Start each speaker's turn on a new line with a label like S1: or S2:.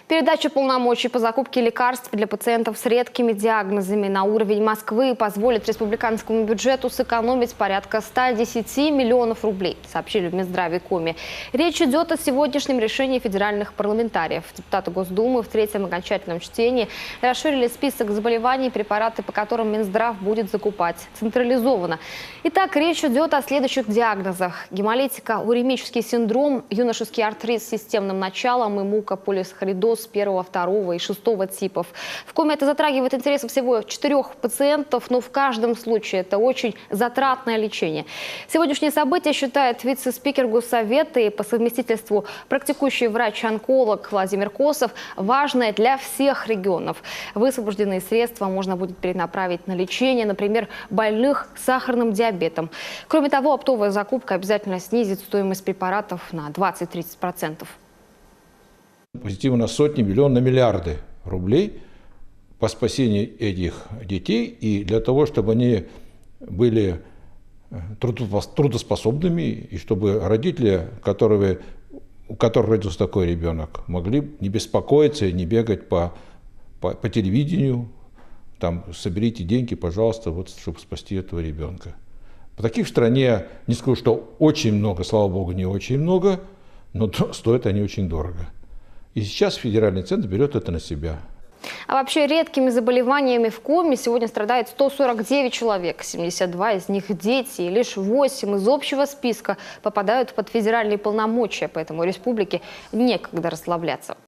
S1: Передача полномочий по закупке лекарств для пациентов с редкими диагнозами на уровень Москвы позволит республиканскому бюджету сэкономить порядка 110 миллионов рублей, сообщили в Минздраве Коми. Речь идет о сегодняшнем решении федеральных парламентариев. Депутаты Госдумы в третьем окончательном чтении расширили список заболеваний, препараты по которым Минздрав будет закупать централизованно. Итак, речь идет о следующих диагнозах: гемолитика, уремический синдром, юношеский артрит с системным началом и мукополисахаридоз первого, второго и шестого типов. В Коми это затрагивает интересы всего 4 пациентов, но в каждом случае это очень затратное лечение. Сегодняшнее событие, считает вице-спикер Госсовета и по совместительству практикующий врач-онколог Владимир Косов, важное для всех регионов. Высвобожденные средства можно будет перенаправить на лечение, например, больных с сахарным диабетом. Кроме того, оптовая закупка обязательно снизит стоимость препаратов на 20-30%.
S2: Позитивно на сотни, миллионы, на миллиарды рублей по спасению этих детей и для того, чтобы они были трудоспособными и чтобы родители, у которых родился такой ребенок, могли не беспокоиться и не бегать по телевидению, там, соберите деньги, пожалуйста, вот, чтобы спасти этого ребенка. Таких в стране, не скажу, что очень много, слава богу, не очень много, но стоят они очень дорого. И сейчас федеральный центр берет это на себя.
S1: А вообще редкими заболеваниями в Коми сегодня страдает 149 человек, 72 из них дети, и лишь 8 из общего списка попадают под федеральные полномочия, поэтому республике некогда расслабляться.